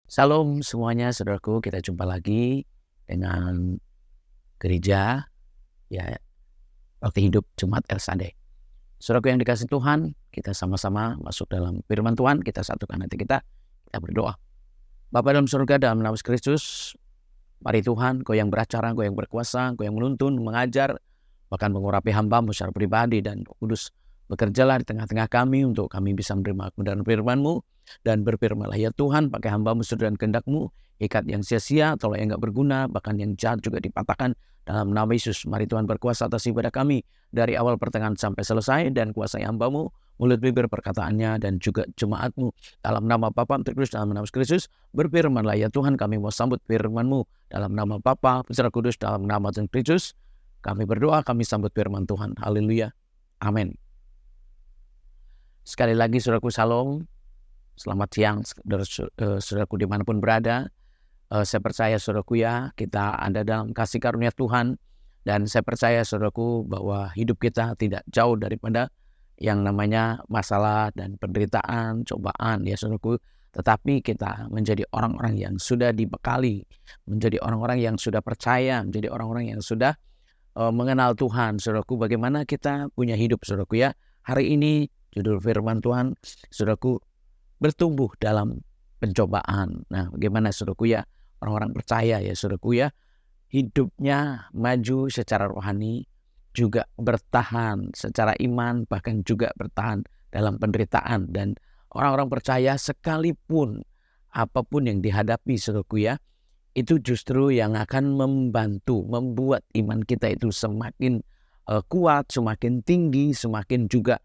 Salam semuanya saudaraku, kita jumpa lagi dengan gereja ya Bakti Hidup Jumat Elsade. Saudaraku yang dikasih Tuhan, kita sama-sama masuk dalam firman Tuhan, kita satukan hati kita berdoa. Bapa dalam surga, dalam nama Kristus, mari Tuhan, Kau yang beracara, Kau yang berkuasa, Kau yang menuntun, mengajar, bahkan mengurapi hamba-Mu secara pribadi dan Roh Kudus. Bekerjalah di tengah-tengah kami untuk kami bisa menerima kebenaran firman-Mu dan berfirmanlah ya Tuhan, pakai hamba-Mu sesuai dengan kehendak-Mu, ikat yang sia-sia, tolak yang enggak berguna, bahkan yang jahat juga dipatahkan dalam nama Yesus. Mari Tuhan berkuasa atas ibadah kami dari awal pertengahan sampai selesai dan kuasai hamba-Mu, mulut bibir perkataannya dan juga jemaat-Mu. Dalam nama Bapa, Putra, Kudus, dalam nama Kristus, berfirmanlah ya Tuhan, kami mau sambut firman-Mu dalam nama Bapa, Putra, Kudus, dalam nama Tuhan Kristus. Kami berdoa, kami sambut firman Tuhan. Haleluya. Amin. Sekali lagi saudaraku salam. Selamat siang saudaraku dimanapun berada. Saya percaya saudaraku ya, kita ada dalam kasih karunia Tuhan. Dan saya percaya saudaraku bahwa hidup kita tidak jauh daripada yang namanya masalah dan penderitaan, cobaan ya saudaraku. Tetapi kita menjadi orang-orang yang sudah dibekali, menjadi orang-orang yang sudah percaya, menjadi orang-orang yang sudah mengenal Tuhan. Saudaraku, bagaimana kita punya hidup saudaraku ya. Hari ini judul firman Tuhan, saudaraku, bertumbuh dalam pencobaan. Nah, bagaimana saudaraku ya, orang-orang percaya ya saudaraku ya, hidupnya maju secara rohani, juga bertahan secara iman, bahkan juga bertahan dalam penderitaan. Dan orang-orang percaya sekalipun apapun yang dihadapi saudaraku ya, itu justru yang akan membantu, membuat iman kita itu semakin kuat, semakin tinggi, semakin juga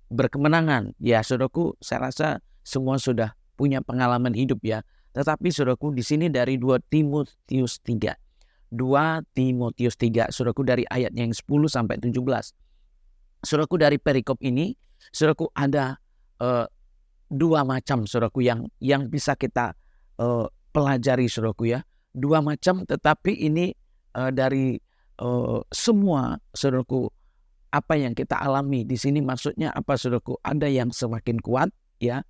berkemenangan. Ya saudaraku, saya rasa semua sudah punya pengalaman hidup ya. Tetapi saudaraku, di sini dari 2 Timotius 3. 2 Timotius 3, saudaraku, dari ayatnya yang 10 sampai 17. Saudaraku, dari perikop ini, saudaraku, ada 2 macam saudaraku yang bisa kita pelajari saudaraku ya. 2 macam, tetapi ini dari semua saudaraku, apa yang kita alami di sini maksudnya apa saudaraku? Ada yang semakin kuat ya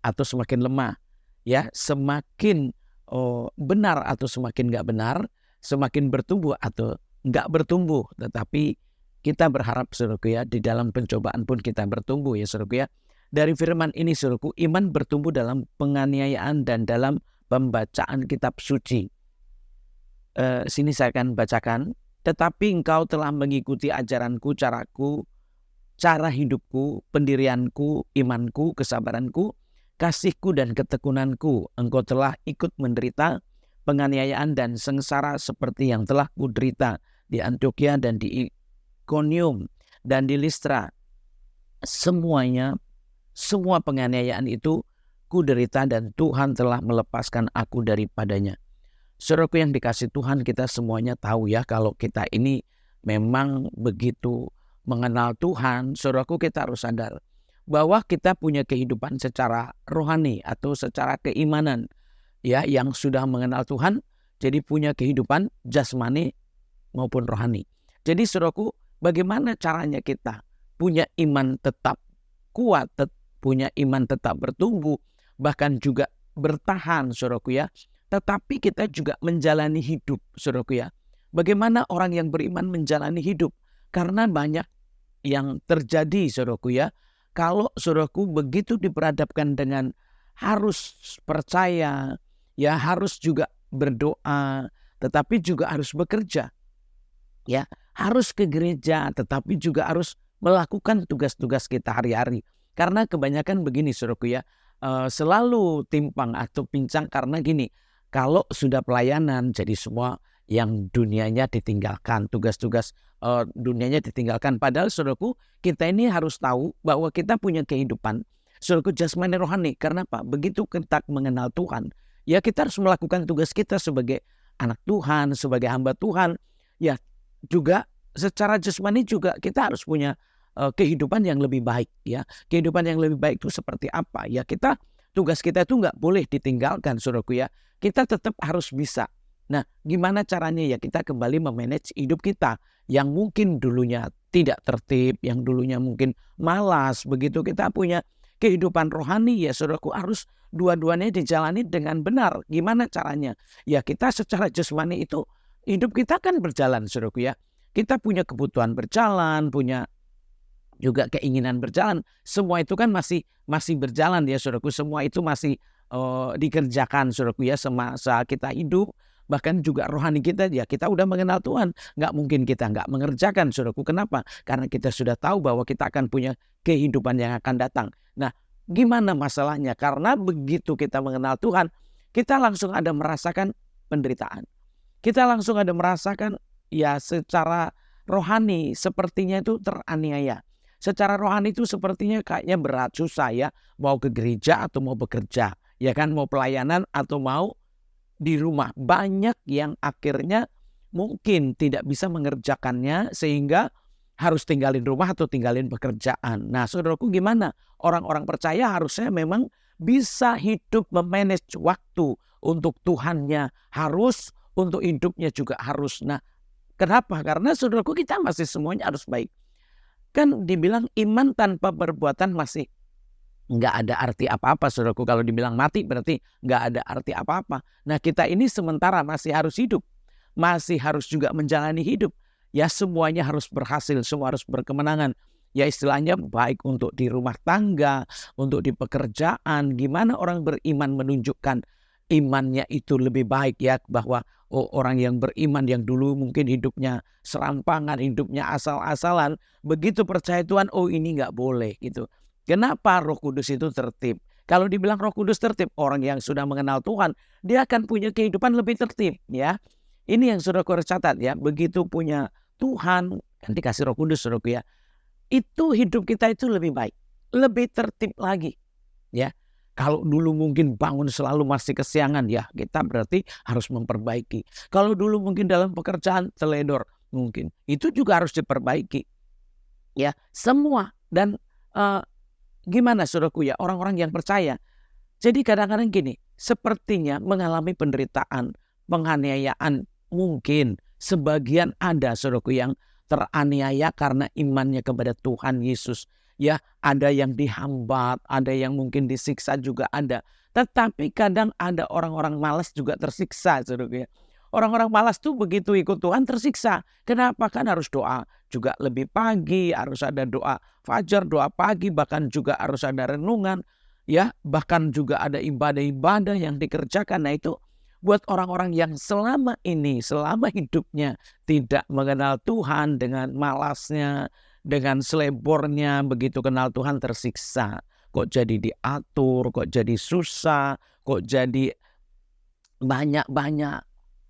atau semakin lemah ya, semakin benar atau semakin nggak benar, semakin bertumbuh atau nggak bertumbuh. Tetapi kita berharap saudaraku ya, di dalam pencobaan pun kita bertumbuh ya saudaraku ya. Dari firman ini saudaraku, iman bertumbuh dalam penganiayaan dan dalam pembacaan kitab suci. Sini saya akan bacakan. Tetapi engkau telah mengikuti ajaranku, caraku, cara hidupku, pendirianku, imanku, kesabaranku, kasihku dan ketekunanku. Engkau telah ikut menderita penganiayaan dan sengsara seperti yang telah kuderita di Antiokhia dan di Ikonium dan di Listra. Semua penganiayaan itu kuderita dan Tuhan telah melepaskan aku daripadanya. Saudaraku yang dikasih Tuhan, kita semuanya tahu ya, kalau kita ini memang begitu mengenal Tuhan, saudaraku, kita harus sadar bahwa kita punya kehidupan secara rohani atau secara keimanan ya, yang sudah mengenal Tuhan, jadi punya kehidupan jasmani maupun rohani. Jadi saudaraku, bagaimana caranya kita punya iman tetap kuat, punya iman tetap bertumbuh, bahkan juga bertahan saudaraku ya. Tetapi kita juga menjalani hidup, saudaraku ya. Bagaimana orang yang beriman menjalani hidup? Karena banyak yang terjadi, saudaraku ya. Kalau saudaraku begitu diperhadapkan dengan harus percaya, ya harus juga berdoa, tetapi juga harus bekerja. Ya, harus ke gereja, tetapi juga harus melakukan tugas-tugas kita hari-hari. Karena kebanyakan begini, saudaraku ya, selalu timpang atau pincang karena gini. Kalau sudah pelayanan, jadi semua yang dunianya ditinggalkan, tugas-tugas dunianya ditinggalkan. Padahal saudaraku, kita ini harus tahu bahwa kita punya kehidupan, saudaraku, jasmani rohani. Karena apa? Begitu kita mengenal Tuhan, ya kita harus melakukan tugas kita sebagai anak Tuhan, sebagai hamba Tuhan. Ya juga secara jasmani juga kita harus punya kehidupan yang lebih baik. Ya, kehidupan yang lebih baik itu seperti apa? Ya tugas kita itu nggak boleh ditinggalkan saudaraku ya. Kita tetap harus bisa. Nah, gimana caranya ya? Kita kembali memanage hidup kita yang mungkin dulunya tidak tertib, yang dulunya mungkin malas, begitu kita punya kehidupan rohani ya saudaraku harus dua-duanya dijalani dengan benar. Gimana caranya? Ya kita secara jasmani itu hidup kita kan berjalan saudaraku ya. Kita punya kebutuhan berjalan, punya juga keinginan berjalan. Semua itu kan masih berjalan ya saudaraku. Semua itu masih dikerjakan saudaraku ya semasa kita hidup. Bahkan juga rohani kita ya kita udah mengenal Tuhan. Nggak mungkin kita nggak mengerjakan saudaraku. Kenapa? Karena kita sudah tahu bahwa kita akan punya kehidupan yang akan datang. Nah gimana masalahnya? Karena begitu kita mengenal Tuhan, kita langsung ada merasakan penderitaan. Kita langsung ada merasakan ya secara rohani sepertinya itu teraniaya. Secara rohani itu sepertinya kayaknya berat, susah ya. Mau ke gereja atau mau bekerja. Ya kan mau pelayanan atau mau di rumah. Banyak yang akhirnya mungkin tidak bisa mengerjakannya sehingga harus tinggalin rumah atau tinggalin pekerjaan. Nah saudaraku gimana? Orang-orang percaya harusnya memang bisa hidup memanage waktu untuk Tuhannya harus, untuk hidupnya juga harus. Nah kenapa? Karena saudaraku kita masih semuanya harus baik. Kan dibilang iman tanpa perbuatan masih nggak ada arti apa-apa saudaraku. Kalau dibilang mati berarti nggak ada arti apa-apa. Nah kita ini sementara masih harus hidup. Masih harus juga menjalani hidup. Ya semuanya harus berhasil, semua harus berkemenangan. Ya istilahnya baik untuk di rumah tangga, untuk di pekerjaan. Gimana orang beriman menunjukkan imannya itu lebih baik ya. Bahwa orang yang beriman yang dulu mungkin hidupnya serampangan, hidupnya asal-asalan. Begitu percaya Tuhan, oh ini nggak boleh gitu. Kenapa Roh Kudus itu tertib? Kalau dibilang Roh Kudus tertib, orang yang sudah mengenal Tuhan, dia akan punya kehidupan lebih tertib ya. Ini yang saudaraku harus catat ya. Begitu punya Tuhan, kan dikasih Roh Kudus saudaraku ya. Itu hidup kita itu lebih baik, lebih tertib lagi ya. Kalau dulu mungkin bangun selalu masih kesiangan ya, kita berarti harus memperbaiki. Kalau dulu mungkin dalam pekerjaan teledor, mungkin itu juga harus diperbaiki. Ya, semua dan gimana saudaraku ya, orang-orang yang percaya. Jadi kadang-kadang gini, sepertinya mengalami penderitaan, penganiayaan mungkin sebagian ada saudaraku yang teraniaya karena imannya kepada Tuhan Yesus. Ya, ada yang dihambat, ada yang mungkin disiksa juga ada. Tetapi kadang ada orang-orang malas juga tersiksa saudaraku ya. Orang-orang malas tuh begitu ikut Tuhan tersiksa. Kenapa? Kan harus doa juga lebih pagi, harus ada doa fajar, doa pagi, bahkan juga harus ada renungan. Ya, bahkan juga ada ibadah-ibadah yang dikerjakan. Nah itu buat orang-orang yang selama ini, selama hidupnya tidak mengenal Tuhan dengan malasnya, dengan selebornya, begitu kenal Tuhan tersiksa. Kok jadi diatur, kok jadi susah, kok jadi banyak-banyak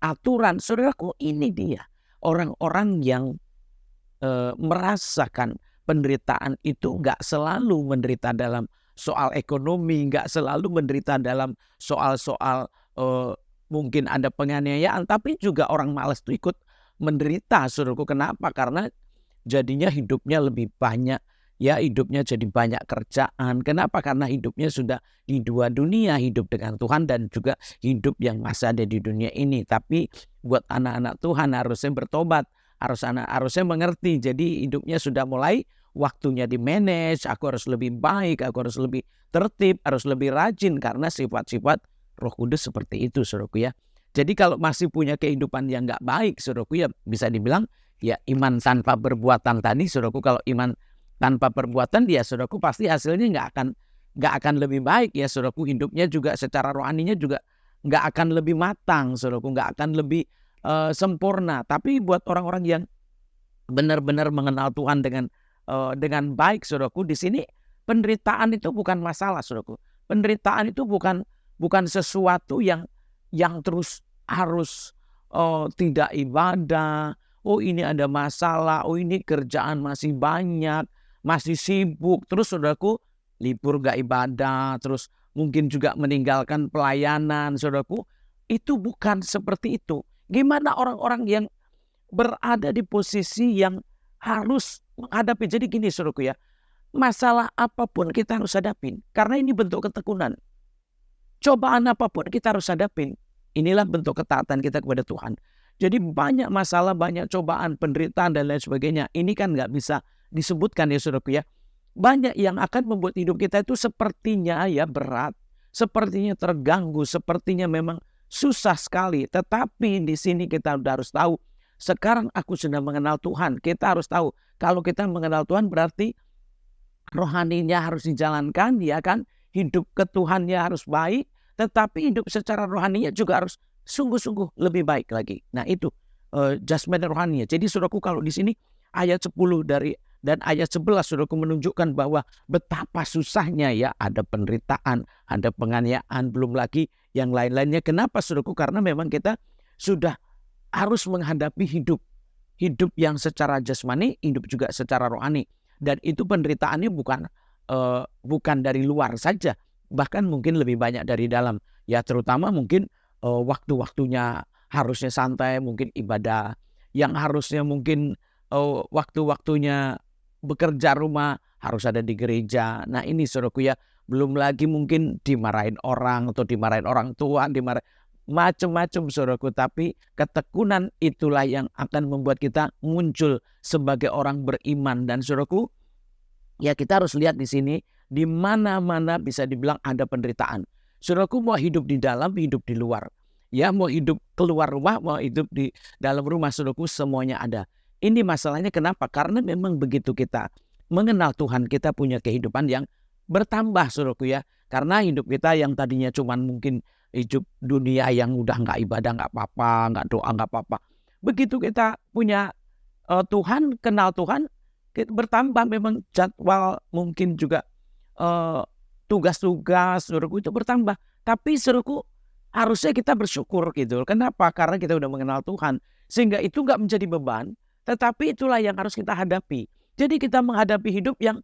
aturan. Saudaraku ini dia orang-orang yang merasakan penderitaan itu nggak selalu menderita dalam soal ekonomi, nggak selalu menderita dalam soal-soal mungkin ada penganiayaan, tapi juga orang malas itu ikut menderita saudaraku. Kenapa? Karena jadinya hidupnya lebih banyak ya, hidupnya jadi banyak kerjaan. Kenapa? Karena hidupnya sudah di dua dunia, hidup dengan Tuhan dan juga hidup yang masih ada di dunia ini. Tapi buat anak-anak Tuhan harusnya bertobat, harusnya mengerti. Jadi hidupnya sudah mulai waktunya di manage, aku harus lebih baik, aku harus lebih tertib, harus lebih rajin karena sifat-sifat Roh Kudus seperti itu saudaraku ya. Jadi kalau masih punya kehidupan yang nggak baik saudaraku ya, bisa dibilang ya iman tanpa perbuatan tadi saudaraku. Kalau iman tanpa perbuatan dia saudaraku pasti hasilnya nggak akan lebih baik ya saudaraku. Hidupnya juga secara rohaninya juga nggak akan lebih matang saudaraku, nggak akan lebih sempurna. Tapi buat orang-orang yang benar-benar mengenal Tuhan dengan baik saudaraku, di sini penderitaan itu bukan masalah saudaraku. Penderitaan itu bukan sesuatu yang terus harus tidak ibadah. Oh ini ada masalah, oh ini kerjaan masih banyak, masih sibuk. Terus saudaraku libur gak ibadah, terus mungkin juga meninggalkan pelayanan saudaraku. Itu bukan seperti itu. Gimana orang-orang yang berada di posisi yang harus menghadapi. Jadi gini saudaraku ya, masalah apapun kita harus hadapin. Karena ini bentuk ketekunan. Cobaan apapun kita harus hadapin. Inilah bentuk ketaatan kita kepada Tuhan. Jadi banyak masalah, banyak cobaan, penderitaan dan lain sebagainya. Ini kan nggak bisa disebutkan ya saudaraku ya. banyak yang akan membuat hidup kita itu sepertinya ya berat, sepertinya terganggu, sepertinya memang susah sekali. Tetapi di sini kita udah harus tahu, sekarang aku sudah mengenal Tuhan. Kita harus tahu, kalau kita mengenal Tuhan berarti rohaninya harus dijalankan, ya kan? Hidup ke Tuhannya harus baik, tetapi hidup secara rohaninya juga harus sungguh-sungguh lebih baik lagi. Nah itu jasmani rohaninya. Jadi saudaraku, kalau di sini ayat 10 dan ayat 11 saudaraku menunjukkan bahwa betapa susahnya ya, ada penderitaan, ada penganiayaan, belum lagi yang lain-lainnya. Kenapa saudaraku? Karena memang kita sudah harus menghadapi hidup yang secara jasmani, hidup juga secara rohani. Dan itu penderitaannya bukan dari luar saja, bahkan mungkin lebih banyak dari dalam. Ya terutama mungkin waktu-waktunya harusnya santai, mungkin ibadah. Yang harusnya mungkin waktu-waktunya bekerja rumah harus ada di gereja. Nah ini saudaraku ya, belum lagi mungkin dimarahin orang atau dimarahin orang tua, dimarahin macam-macam saudaraku. Tapi ketekunan itulah yang akan membuat kita muncul sebagai orang beriman. Dan saudaraku, ya kita harus lihat di sini, di mana-mana bisa dibilang ada penderitaan. Saudaraku, mau hidup di dalam, hidup di luar. Ya, mau hidup keluar rumah, mau hidup di dalam rumah, saudaraku, semuanya ada. Ini masalahnya kenapa? Karena memang begitu kita mengenal Tuhan, kita punya kehidupan yang bertambah, saudaraku ya. Karena hidup kita yang tadinya cuman mungkin hidup dunia yang udah nggak ibadah nggak apa-apa, nggak doa nggak apa-apa. Begitu kita punya Tuhan, kenal Tuhan, bertambah memang jadwal, mungkin juga tugas-tugas saudaraku itu bertambah. Tapi saudaraku, harusnya kita bersyukur gitu. Kenapa? Karena kita udah mengenal Tuhan. Sehingga itu nggak menjadi beban, tetapi itulah yang harus kita hadapi. Jadi kita menghadapi hidup yang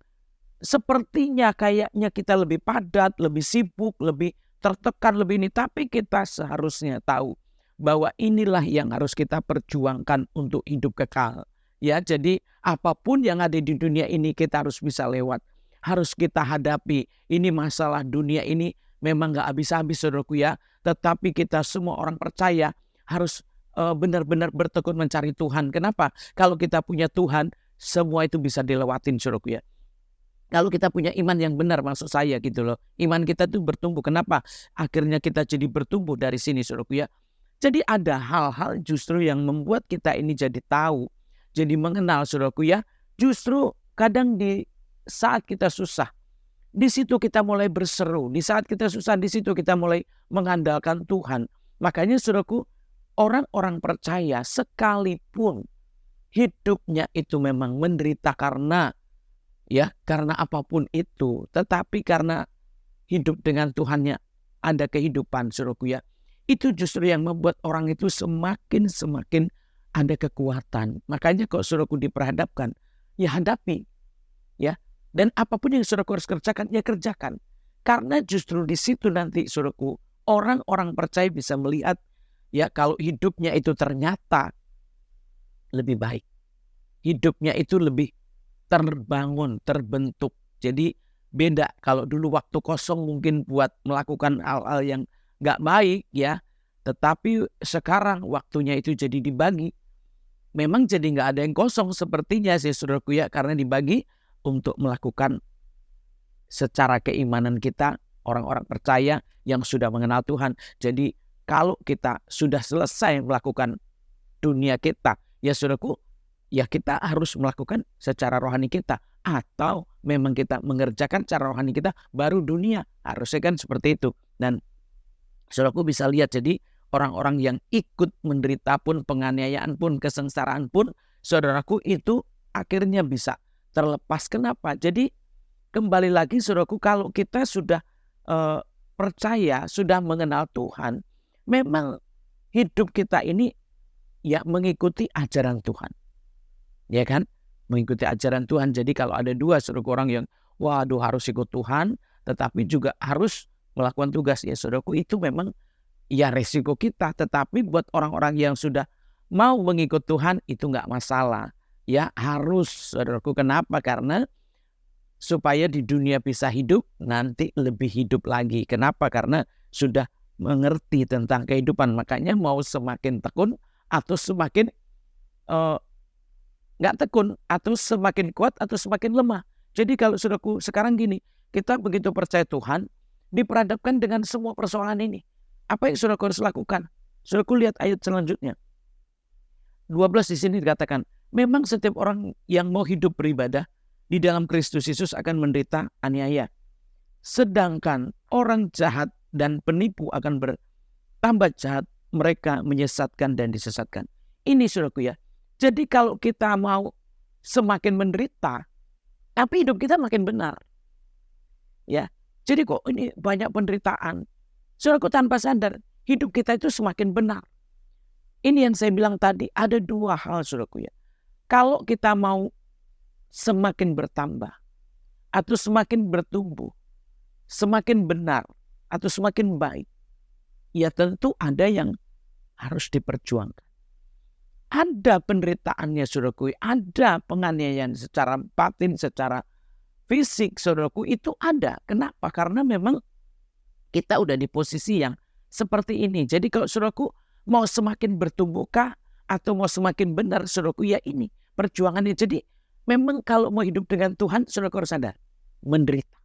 sepertinya kayaknya kita lebih padat, lebih sibuk, lebih tertekan, lebih ini. Tapi kita seharusnya tahu bahwa inilah yang harus kita perjuangkan untuk hidup kekal. Ya, jadi apapun yang ada di dunia ini kita harus bisa lewat. Harus kita hadapi. Ini masalah dunia ini memang gak habis-habis saudaraku ya. Tetapi kita semua orang percaya harus benar-benar bertekun mencari Tuhan. Kenapa? Kalau kita punya Tuhan, semua itu bisa dilewatin saudaraku ya. Kalau kita punya iman yang benar, maksud saya gitu loh. Iman kita tuh bertumbuh. Kenapa? Akhirnya kita jadi bertumbuh dari sini saudaraku ya. Jadi ada hal-hal justru yang membuat kita ini jadi tahu, jadi mengenal saudaraku ya. Justru kadang di saat kita susah, di situ kita mulai berseru. Di saat kita susah, di situ kita mulai mengandalkan Tuhan. Makanya saudaraku, orang-orang percaya sekalipun hidupnya itu memang menderita karena apapun itu, tetapi karena hidup dengan Tuhannya ada kehidupan saudaraku ya. Itu justru yang membuat orang itu semakin ada kekuatan. Makanya kok saudaraku diperhadapkan, ya hadapi. Ya. Dan apapun yang saudaraku harus kerjakan, ya kerjakan. Karena justru di situ nanti saudaraku, orang-orang percaya bisa melihat ya kalau hidupnya itu ternyata lebih baik. Hidupnya itu lebih terbangun, terbentuk. Jadi beda kalau dulu waktu kosong mungkin buat melakukan hal-hal yang gak baik ya. Tetapi sekarang waktunya itu jadi dibagi. Memang jadi gak ada yang kosong sepertinya sih saudaraku ya. Karena dibagi untuk melakukan secara keimanan kita, orang-orang percaya yang sudah mengenal Tuhan. Jadi kalau kita sudah selesai melakukan dunia kita, ya saudaraku, ya kita harus melakukan secara rohani kita. Atau memang kita mengerjakan cara rohani kita baru dunia. Harusnya kan seperti itu. Dan saudaraku bisa lihat, jadi orang-orang yang ikut menderita pun, penganiayaan pun, kesengsaraan pun, saudaraku itu akhirnya bisa terlepas. Kenapa? Jadi kembali lagi saudaraku, kalau kita sudah percaya, sudah mengenal Tuhan, memang hidup kita ini ya mengikuti ajaran Tuhan. Ya kan? Mengikuti ajaran Tuhan. Jadi kalau ada dua saudaraku, orang yang waduh harus ikut Tuhan, tetapi juga harus melakukan tugas, ya saudaraku, itu memang ya resiko kita. Tetapi buat orang-orang yang sudah mau mengikut Tuhan, itu nggak masalah. Ya harus saudaraku. Kenapa? Karena supaya di dunia bisa hidup, nanti lebih hidup lagi. Kenapa? Karena sudah mengerti tentang kehidupan. Makanya mau semakin tekun atau semakin nggak tekun, atau semakin kuat atau semakin lemah, Jadi kalau saudaraku sekarang gini, kita begitu percaya Tuhan, diperhadapkan dengan semua persoalan ini. Apa yang saudaraku harus lakukan? Saudaraku lihat ayat selanjutnya. 12 di sini dikatakan, memang setiap orang yang mau hidup beribadah di dalam Kristus Yesus akan menderita aniaya. Sedangkan orang jahat dan penipu akan bertambah jahat, mereka menyesatkan dan disesatkan. Ini saudaraku ya. Jadi kalau kita mau semakin menderita, tapi hidup kita makin benar. Ya. Jadi kok ini banyak penderitaan. Saudaraku tanpa sadar, hidup kita itu semakin benar. Ini yang saya bilang tadi, ada dua hal saudaraku ya. Kalau kita mau semakin bertambah, atau semakin bertumbuh, semakin benar, atau semakin baik, ya tentu ada yang harus diperjuangkan. Ada penderitaannya saudaraku, ada penganiayaan secara batin, secara fisik saudaraku, itu ada. Kenapa? Karena memang kita udah di posisi yang seperti ini. Jadi kalau saudaraku mau semakin bertumbuhkah atau mau semakin benar saudaraku, ya ini perjuangannya. Jadi memang kalau mau hidup dengan Tuhan saudaraku harus sadar, menderita.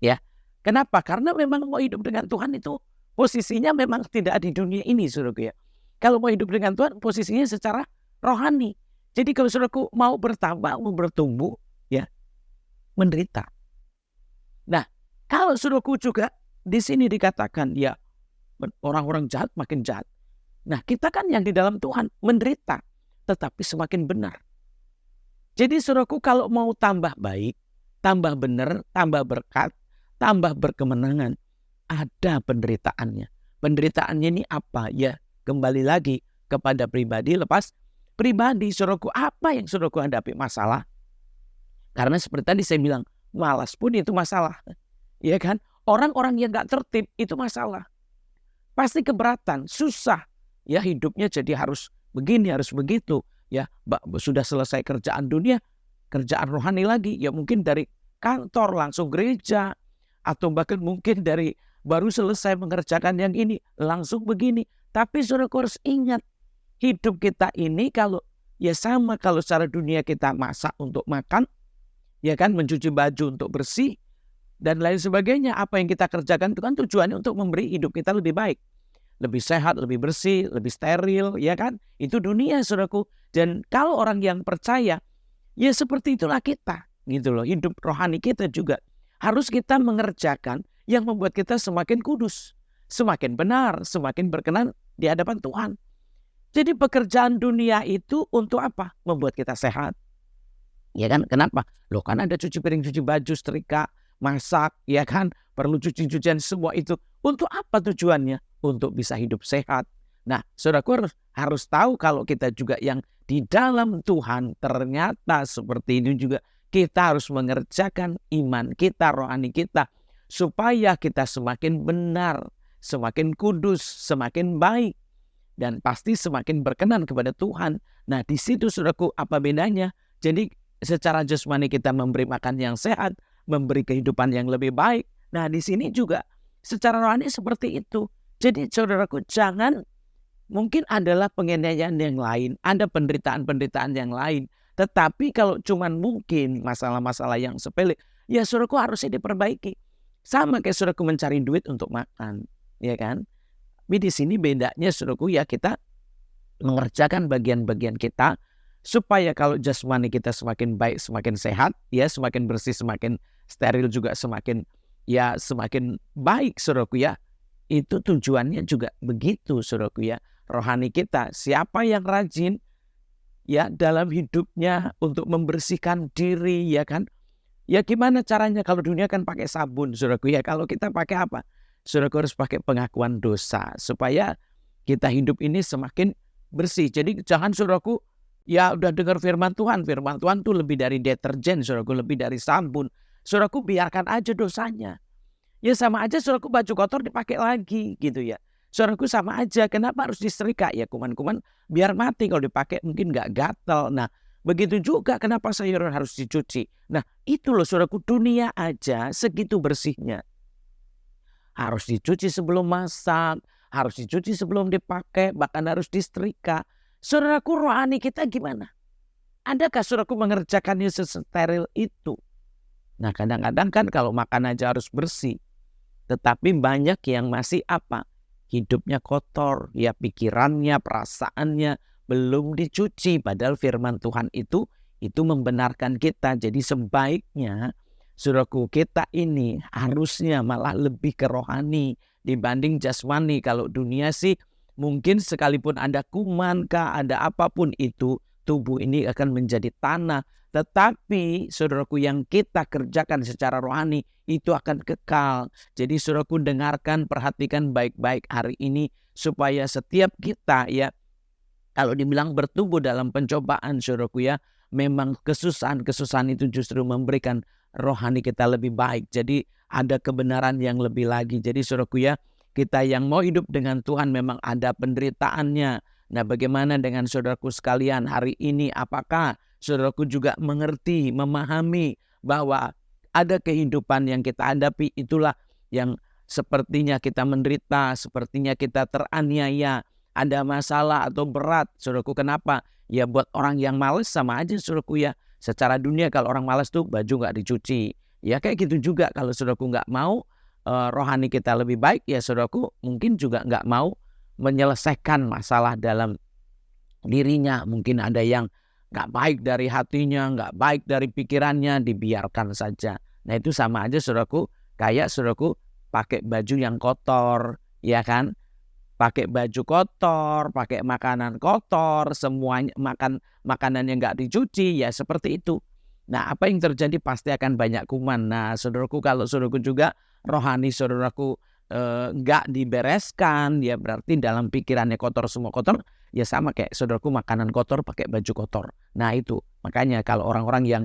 Ya. Kenapa? Karena memang mau hidup dengan Tuhan itu posisinya memang tidak di dunia ini saudaraku ya. Kalau mau hidup dengan Tuhan, posisinya secara rohani. Jadi kalau saudaraku mau bertambah, mau bertumbuh, ya menderita. Nah, kalau saudaraku juga di sini dikatakan, ya orang-orang jahat makin jahat. Nah, kita kan yang di dalam Tuhan menderita, tetapi semakin benar. Jadi saudaraku kalau mau tambah baik, tambah benar, tambah berkat, tambah berkemenangan, ada penderitaannya. Penderitaannya ini apa? Ya, kembali lagi kepada pribadi, lepas pribadi. Saudaraku, apa yang saudaraku hadapi? Masalah. Karena seperti tadi saya bilang, malas pun itu masalah. Ya kan? Orang-orang yang gak tertib itu masalah. Pasti keberatan, susah. Ya hidupnya jadi harus begini, harus begitu. Ya sudah selesai kerjaan dunia, kerjaan rohani lagi. Ya mungkin dari kantor langsung gereja. Atau bahkan mungkin dari baru selesai mengerjakan yang ini, langsung begini. Tapi saudaraku harus ingat, hidup kita ini kalau ya sama kalau secara dunia kita masak untuk makan, ya kan, mencuci baju untuk bersih, dan lain sebagainya. Apa yang kita kerjakan itu kan tujuannya untuk memberi hidup kita lebih baik. Lebih sehat, lebih bersih, lebih steril, ya kan. Itu dunia saudaraku. Dan kalau orang yang percaya, ya seperti itulah kita. Gitu loh, hidup rohani kita juga. Harus kita mengerjakan yang membuat kita semakin kudus. Semakin benar, semakin berkenan di hadapan Tuhan. Jadi pekerjaan dunia itu untuk apa? Membuat kita sehat. Ya kan? Kenapa? Loh kan ada cuci piring, cuci baju, setrika, masak, ya kan? Perlu cuci-cucian semua itu. Untuk apa tujuannya? Untuk bisa hidup sehat. Nah, saudaraku harus tahu kalau kita juga yang di dalam Tuhan, ternyata seperti ini juga kita harus mengerjakan iman kita, rohani kita, supaya kita semakin benar, semakin kudus, semakin baik, dan pasti semakin berkenan kepada Tuhan. Nah, di situ saudaraku apa bedanya? Jadi secara jasmani kita memberi makan yang sehat, memberi kehidupan yang lebih baik. Nah, di sini juga secara rohani seperti itu. Jadi saudaraku jangan, mungkin adalah penganiayaan yang lain, ada penderitaan-penderitaan yang lain. Tetapi kalau cuman mungkin masalah-masalah yang sepele, ya saudaraku harusnya diperbaiki. Sama kayak saudaraku mencari duit untuk makan, ya kan? Tapi di sini bedanya saudaraku ya kita mengerjakan bagian-bagian kita supaya kalau jasmani kita semakin baik, semakin sehat, ya semakin bersih, semakin steril juga semakin baik saudaraku ya. Itu tujuannya juga begitu saudaraku ya. Rohani kita, siapa yang rajin ya dalam hidupnya untuk membersihkan diri, ya kan? Ya gimana caranya? Kalau dunia kan pakai sabun saudaraku ya. Kalau kita pakai apa? Saudaraku harus pakai pengakuan dosa supaya kita hidup ini semakin bersih. Jadi jangan saudaraku ya udah dengar firman Tuhan tuh lebih dari deterjen saudaraku, lebih dari sabun. Saudaraku biarkan aja dosanya. Ya sama aja saudaraku baju kotor dipakai lagi gitu ya. Saudaraku sama aja, kenapa harus disetrika? Ya kuman-kuman biar mati, kalau dipakai mungkin gak gatal. Nah begitu juga kenapa sayuran harus dicuci. Nah itu loh saudaraku, dunia aja segitu bersihnya. Harus dicuci sebelum masak, harus dicuci sebelum dipakai, bahkan harus disetrika. Saudaraku rohani kita gimana? Adakah saudaraku mengerjakannya sesteril itu? Nah kadang-kadang kan kalau makan aja harus bersih. Tetapi banyak yang masih apa? Hidupnya kotor, ya pikirannya, perasaannya belum dicuci. Padahal firman Tuhan itu membenarkan kita. Jadi sebaiknya saudaraku kita ini harusnya malah lebih ke rohani dibanding jasmani. Kalau dunia sih mungkin sekalipun ada kuman kah, ada apapun itu, tubuh ini akan menjadi tanah. Tetapi saudaraku yang kita kerjakan secara rohani itu akan kekal. Jadi saudaraku dengarkan, perhatikan baik-baik hari ini supaya setiap kita ya, kalau dibilang bertumbuh dalam pencobaan saudaraku ya, memang kesusahan-kesusahan itu justru memberikan rohani kita lebih baik. Jadi ada kebenaran yang lebih lagi. Jadi saudaraku ya, kita yang mau hidup dengan Tuhan memang ada penderitaannya. Nah bagaimana dengan saudaraku sekalian hari ini, apakah saudaraku juga mengerti, memahami bahwa ada kehidupan yang kita hadapi, itulah yang sepertinya kita menderita, sepertinya kita teraniaya, ada masalah atau berat. Saudaraku kenapa? Ya buat orang yang malas sama aja saudaraku ya. Secara dunia kalau orang malas tuh baju nggak dicuci. Ya kayak gitu juga kalau saudaraku nggak mau rohani kita lebih baik, ya saudaraku mungkin juga nggak mau menyelesaikan masalah dalam dirinya. Mungkin ada yang nggak baik dari hatinya, nggak baik dari pikirannya, dibiarkan saja. Nah itu sama aja saudaraku, kayak saudaraku pakai baju yang kotor, ya kan? Pakai baju kotor, pakai makanan kotor, semuanya makanan yang nggak dicuci, ya seperti itu. Nah apa yang terjadi? Pasti akan banyak kuman. Nah saudaraku kalau saudaraku juga rohani saudaraku nggak dibereskan, ya berarti dalam pikirannya kotor, semua kotor, ya sama kayak saudaraku makanan kotor, pakai baju kotor. Nah itu makanya kalau orang-orang yang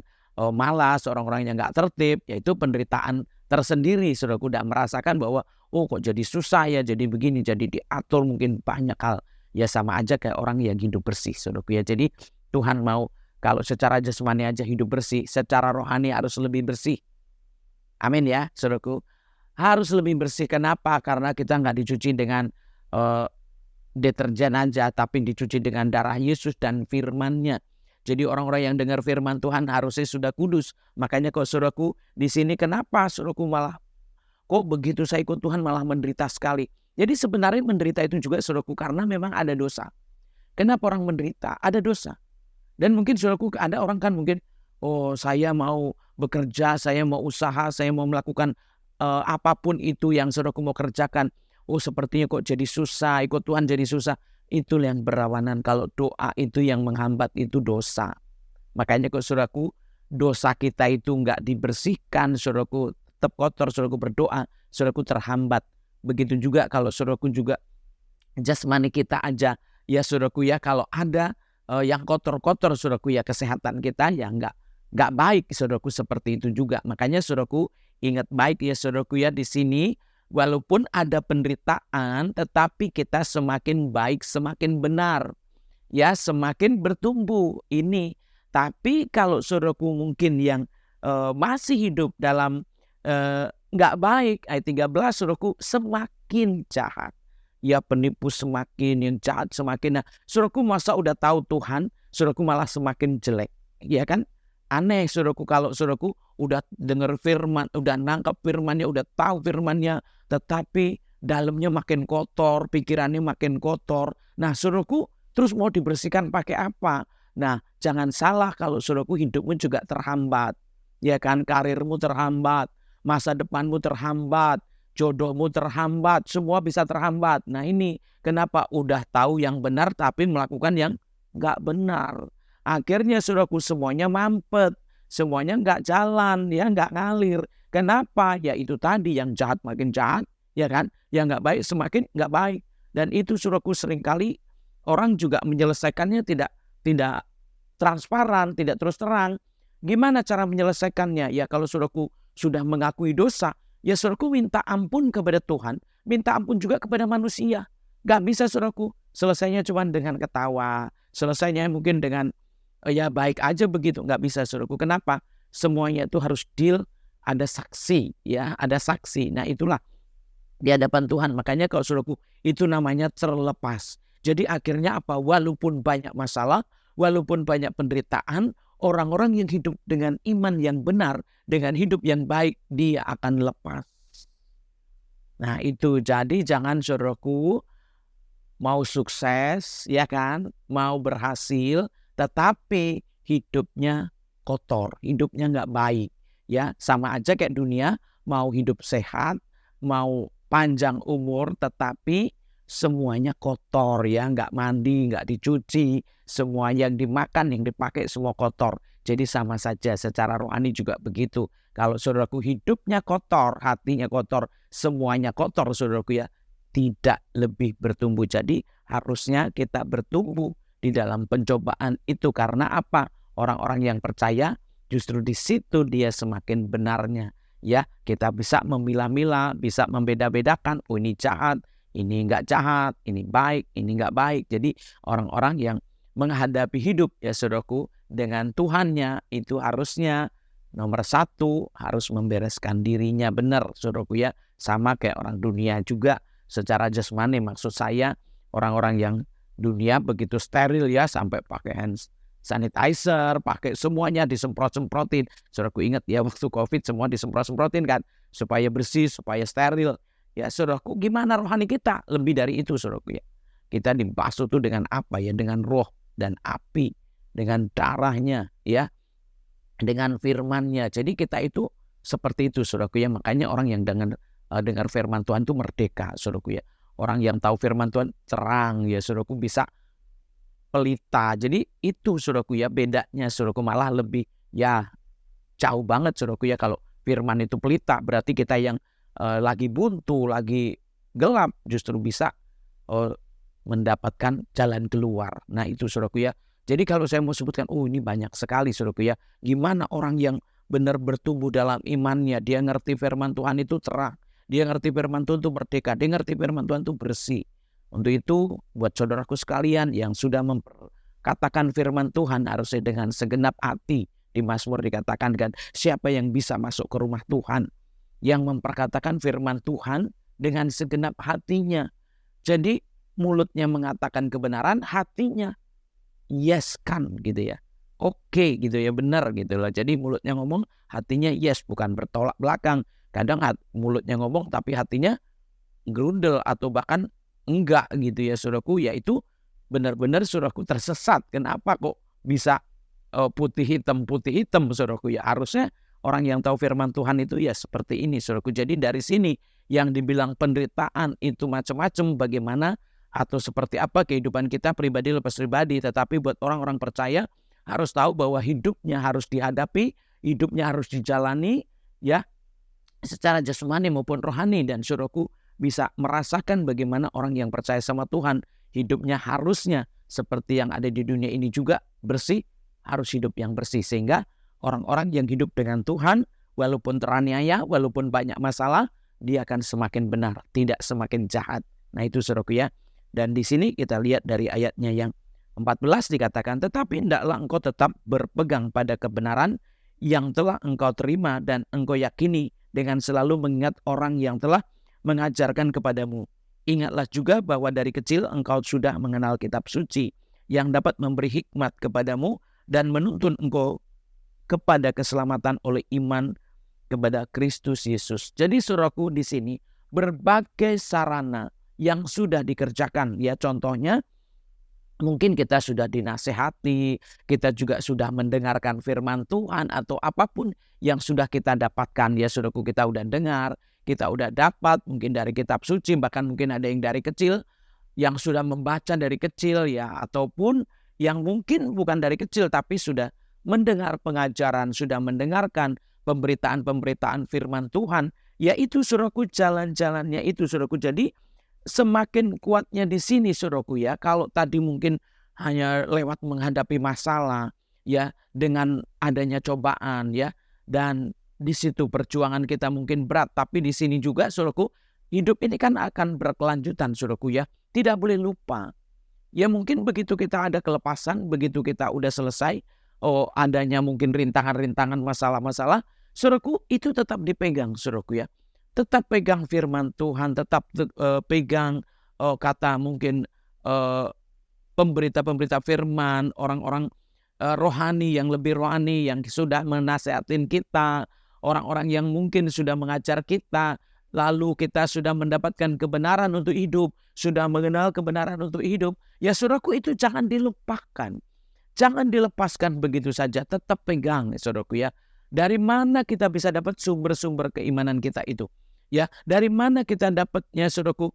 malas, orang-orang yang nggak tertib, yaitu penderitaan tersendiri. Saudaraku udah merasakan bahwa oh kok jadi susah ya, jadi begini, jadi diatur mungkin banyak hal. Ya sama aja kayak orang yang hidup bersih saudaraku ya. Jadi Tuhan mau kalau secara jasmani aja hidup bersih, secara rohani harus lebih bersih. Amin ya saudaraku. Harus lebih bersih. Kenapa? Karena kita nggak dicuci dengan deterjen aja, tapi dicuci dengan darah Yesus dan firman-Nya. Jadi orang-orang yang dengar firman Tuhan harusnya sudah kudus. Makanya kok saudaraku di sini kenapa saudaraku malah kok begitu saya ikut Tuhan malah menderita sekali. Jadi sebenarnya menderita itu juga saudaraku karena memang ada dosa. Kenapa orang menderita? Ada dosa. Dan mungkin saudaraku ada orang kan mungkin oh saya mau bekerja, saya mau usaha, saya mau melakukan apapun itu yang saudaraku mau kerjakan. Oh sepertinya kok jadi susah, ikut Tuhan jadi susah. Itu yang berlawanan. Kalau doa itu yang menghambat, itu dosa. Makanya kok saudaraku, dosa kita itu enggak dibersihkan, saudaraku tetap kotor, saudaraku berdoa, saudaraku terhambat. Begitu juga kalau saudaraku juga jasmani kita aja, ya saudaraku ya, kalau ada yang kotor-kotor saudaraku ya, kesehatan kita ya enggak baik saudaraku, seperti itu juga. Makanya saudaraku ingat baik ya saudaraku ya, di sini walaupun ada penderitaan, tetapi kita semakin baik, semakin benar, ya semakin bertumbuh ini. Tapi kalau saudaraku mungkin yang masih hidup dalam nggak baik, ayat 13 saudaraku, semakin jahat. Ya penipu semakin, yang jahat semakin. Nah saudaraku masa udah tahu Tuhan, saudaraku malah semakin jelek, ya kan? Aneh saudaraku kalau saudaraku udah dengar firman, udah nangkap firmannya, udah tahu firmannya, tetapi dalamnya makin kotor, pikirannya makin kotor. Nah saudaraku terus mau dibersihkan pakai apa? Nah jangan salah kalau saudaraku hidupmu juga terhambat. Ya kan, karirmu terhambat, masa depanmu terhambat, jodohmu terhambat, semua bisa terhambat. Nah ini kenapa udah tahu yang benar tapi melakukan yang nggak benar. Akhirnya saudaraku semuanya mampet, semuanya nggak jalan, ya nggak ngalir. Kenapa? Ya itu tadi, yang jahat makin jahat, ya kan? Yang nggak baik semakin nggak baik. Dan itu saudaraku seringkali orang juga menyelesaikannya tidak transparan, tidak terus terang. Gimana cara menyelesaikannya? Ya kalau saudaraku sudah mengakui dosa, ya saudaraku minta ampun kepada Tuhan, minta ampun juga kepada manusia. Gak bisa saudaraku selesainya cuma dengan ketawa, selesainya mungkin dengan ya baik aja begitu, nggak bisa saudaraku. Kenapa? Semuanya itu harus deal, ada saksi, ya ada saksi. Nah itulah di hadapan Tuhan. Makanya kalau saudaraku itu namanya terlepas. Jadi akhirnya apa? Walaupun banyak masalah, walaupun banyak penderitaan, orang-orang yang hidup dengan iman yang benar, dengan hidup yang baik, dia akan lepas. Nah itu, jadi jangan saudaraku mau sukses, ya kan, mau berhasil, tetapi hidupnya kotor, hidupnya nggak baik. Ya, sama aja kayak dunia, mau hidup sehat, mau panjang umur, tetapi semuanya kotor ya, nggak mandi, nggak dicuci, semua yang dimakan, yang dipakai semua kotor. Jadi sama saja secara rohani juga begitu. Kalau saudaraku hidupnya kotor, hatinya kotor, semuanya kotor saudaraku ya, tidak lebih bertumbuh. Jadi harusnya kita bertumbuh di dalam pencobaan itu. Karena apa? Orang-orang yang percaya justru di situ dia semakin benarnya. Ya, kita bisa memilah-milah, bisa membeda-bedakan. Oh ini jahat, ini enggak jahat, ini baik, ini enggak baik. Jadi orang-orang yang menghadapi hidup ya saudaraku dengan Tuhannya itu harusnya nomor satu harus membereskan dirinya benar saudaraku ya. Sama kayak orang dunia juga secara jasmani, maksud saya orang-orang yang dunia begitu steril ya, sampai pakai hand sanitizer, pakai semuanya disemprot-semprotin. Saudaraku ingat ya waktu COVID semua disemprot-semprotin kan supaya bersih, supaya steril. Ya saudaraku, gimana rohani kita? Lebih dari itu saudaraku ya. Kita dibasuh tuh dengan apa ya? Dengan roh dan api, dengan darahnya ya, dengan firman-Nya. Jadi kita itu seperti itu saudaraku ya. Makanya orang yang dengar firman Tuhan itu merdeka saudaraku ya. Orang yang tahu firman Tuhan terang ya saudaraku, bisa pelita. Jadi itu saudaraku ya bedanya saudaraku, malah lebih ya jauh banget saudaraku ya. Kalau firman itu pelita berarti kita yang lagi buntu, lagi gelap justru bisa mendapatkan jalan keluar. Nah itu saudaraku ya. Jadi kalau saya mau sebutkan, ini banyak sekali saudaraku ya. Gimana orang yang benar bertumbuh dalam imannya, dia ngerti firman Tuhan itu terang, dia ngerti firman Tuhan itu merdeka, dia ngerti firman Tuhan itu bersih. Untuk itu buat saudaraku sekalian yang sudah memperkatakan firman Tuhan harusnya dengan segenap hati. Di Mazmur dikatakan kan, siapa yang bisa masuk ke rumah Tuhan? Yang memperkatakan firman Tuhan dengan segenap hatinya. Jadi mulutnya mengatakan kebenaran, hatinya yes kan gitu ya. Oke gitu ya, benar gitu loh. Jadi mulutnya ngomong, hatinya yes, bukan bertolak belakang. Kadang mulutnya ngomong tapi hatinya gerundel atau bahkan enggak gitu ya saudaraku. Yaitu benar-benar saudaraku tersesat. Kenapa kok bisa putih hitam saudaraku ya. Harusnya orang yang tahu firman Tuhan itu ya seperti ini saudaraku. Jadi dari sini yang dibilang penderitaan itu macam-macam, bagaimana atau seperti apa kehidupan kita pribadi lepas pribadi. Tetapi buat orang-orang percaya harus tahu bahwa hidupnya harus dihadapi, hidupnya harus dijalani ya, secara jasmani maupun rohani. Dan saudaraku bisa merasakan bagaimana orang yang percaya sama Tuhan hidupnya harusnya seperti yang ada di dunia ini juga bersih, harus hidup yang bersih. Sehingga orang-orang yang hidup dengan Tuhan walaupun teraniaya, walaupun banyak masalah, dia akan semakin benar, tidak semakin jahat. Nah itu saudaraku ya. Dan di sini kita lihat dari ayatnya yang 14 dikatakan, tetapi hendaklah engkau tetap berpegang pada kebenaran yang telah engkau terima dan engkau yakini, dengan selalu mengingat orang yang telah mengajarkan kepadamu. Ingatlah juga bahwa dari kecil engkau sudah mengenal kitab suci yang dapat memberi hikmat kepadamu dan menuntun engkau kepada keselamatan oleh iman kepada Kristus Yesus. Jadi saudaraku di sini berbagai sarana yang sudah dikerjakan ya, contohnya mungkin kita sudah dinasehati, kita juga sudah mendengarkan firman Tuhan atau apapun yang sudah kita dapatkan ya saudaraku, kita udah dengar, kita udah dapat mungkin dari kitab suci, bahkan mungkin ada yang dari kecil yang sudah membaca dari kecil ya, ataupun yang mungkin bukan dari kecil tapi sudah mendengar pengajaran, sudah mendengarkan pemberitaan-pemberitaan firman Tuhan, yaitu saudaraku jalan-jalannya itu saudaraku. Jadi semakin kuatnya di sini saudaraku ya. Kalau tadi mungkin hanya lewat menghadapi masalah ya, dengan adanya cobaan ya, dan di situ perjuangan kita mungkin berat, tapi di sini juga saudaraku hidup ini kan akan berkelanjutan saudaraku ya. Tidak boleh lupa. Ya mungkin begitu kita ada kelepasan, begitu kita udah selesai, adanya mungkin rintangan-rintangan, masalah-masalah, saudaraku itu tetap dipegang saudaraku ya. Tetap pegang firman Tuhan, tetap pegang kata mungkin pemberita-pemberita firman, orang-orang rohani, yang lebih rohani, yang sudah menasihatin kita, orang-orang yang mungkin sudah mengajar kita, lalu kita sudah mendapatkan kebenaran untuk hidup, sudah mengenal kebenaran untuk hidup, ya saudaraku, itu jangan dilupakan. Jangan dilepaskan begitu saja, tetap pegang ya saudaraku ya. Dari mana kita bisa dapat sumber-sumber keimanan kita itu? Ya, dari mana kita dapatnya saudaraku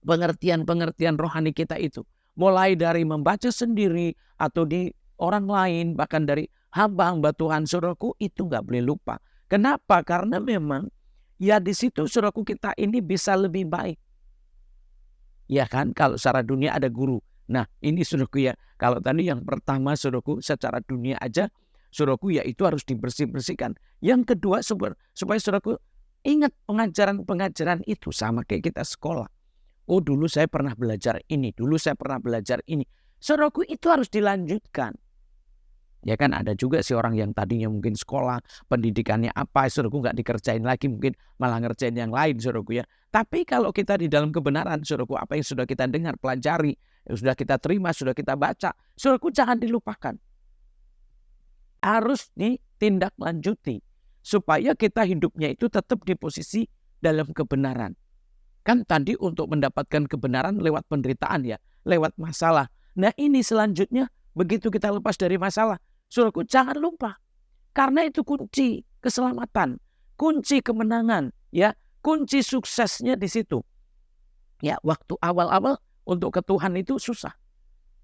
pengertian-pengertian rohani kita itu? Mulai dari membaca sendiri atau di orang lain, bahkan dari hamba-hamba Tuhan, saudaraku, itu nggak boleh lupa. Kenapa? Karena memang ya di situ saudaraku kita ini bisa lebih baik. Ya kan, kalau secara dunia ada guru. Nah ini saudaraku ya, kalau tadi yang pertama saudaraku secara dunia aja, saudaraku ya itu harus dibersih-bersihkan. Yang kedua supaya saudaraku ingat pengajaran-pengajaran itu sama kayak kita sekolah. Oh dulu saya pernah belajar ini, dulu saya pernah belajar ini. Saudaraku itu harus dilanjutkan. Ya kan ada juga sih orang yang tadinya mungkin sekolah, pendidikannya apa, saudaraku nggak dikerjain lagi, mungkin malah ngerjain yang lain saudaraku ya. Tapi kalau kita di dalam kebenaran saudaraku, apa yang sudah kita dengar, pelajari, yang sudah kita terima, sudah kita baca, saudaraku jangan dilupakan. Harus ditindaklanjuti supaya kita hidupnya itu tetap di posisi dalam kebenaran. Kan tadi untuk mendapatkan kebenaran lewat penderitaan ya, lewat masalah. Nah ini selanjutnya begitu kita lepas dari masalah, saudaraku jangan lupa. Karena itu kunci keselamatan, kunci kemenangan, ya, kunci suksesnya di situ. Ya, waktu awal-awal untuk ke Tuhan itu susah.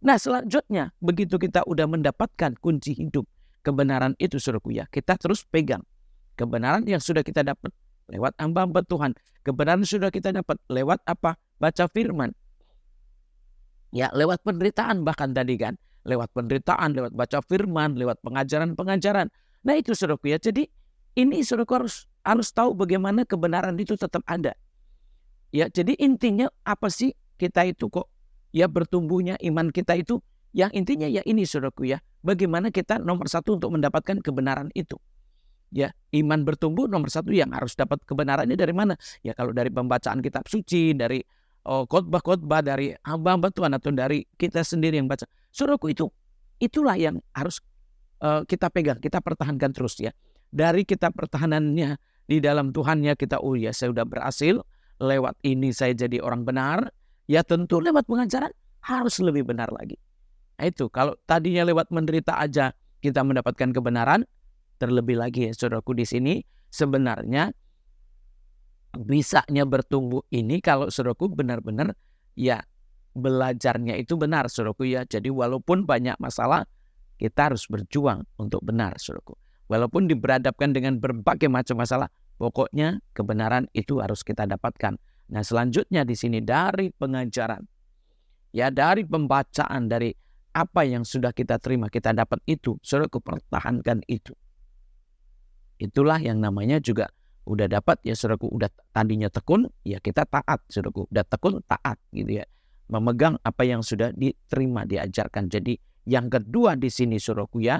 Nah selanjutnya begitu kita udah mendapatkan kunci hidup, kebenaran itu saudaraku ya, kita terus pegang. Kebenaran yang sudah kita dapat lewat hamba-hamba Tuhan. Kebenaran sudah kita dapat lewat apa? Baca firman. Ya, lewat penderitaan bahkan tadi kan. Lewat penderitaan, lewat baca firman, lewat pengajaran-pengajaran. Nah itu saudaraku ya. Jadi ini saudaraku harus tahu bagaimana kebenaran itu tetap ada. Ya, jadi intinya apa sih kita itu kok ya bertumbuhnya iman kita itu? Yang intinya ya ini saudaraku ya. Bagaimana kita nomor satu untuk mendapatkan kebenaran itu. Ya, iman bertumbuh nomor satu yang harus dapat kebenarannya dari mana? Ya kalau dari pembacaan kitab suci, dari khotbah-khotbah, dari hamba-hamba Tuhan atau dari kita sendiri yang baca. Saudaraku itulah yang harus kita pegang, kita pertahankan terus ya. Dari kita pertahanannya di dalam Tuhannya kita, oh ya saya sudah berhasil, lewat ini saya jadi orang benar. Ya tentu lewat pengajaran harus lebih benar lagi. Nah, itu kalau tadinya lewat menderita aja kita mendapatkan kebenaran, terlebih lagi ya saudaraku di sini sebenarnya bisanya bertumbuh ini kalau saudaraku benar-benar ya belajarnya itu benar saudaraku ya. Jadi walaupun banyak masalah kita harus berjuang untuk benar saudaraku. Walaupun diberhadapkan dengan berbagai macam masalah, pokoknya kebenaran itu harus kita dapatkan. Nah selanjutnya di sini dari pengajaran, ya dari pembacaan, dari apa yang sudah kita terima, kita dapat itu, saudaraku pertahankan itu. Itulah yang namanya juga udah dapat ya saudaraku, udah tadinya tekun ya kita taat saudaraku, udah tekun taat gitu ya, memegang apa yang sudah diterima diajarkan. Jadi yang kedua di sini saudaraku ya,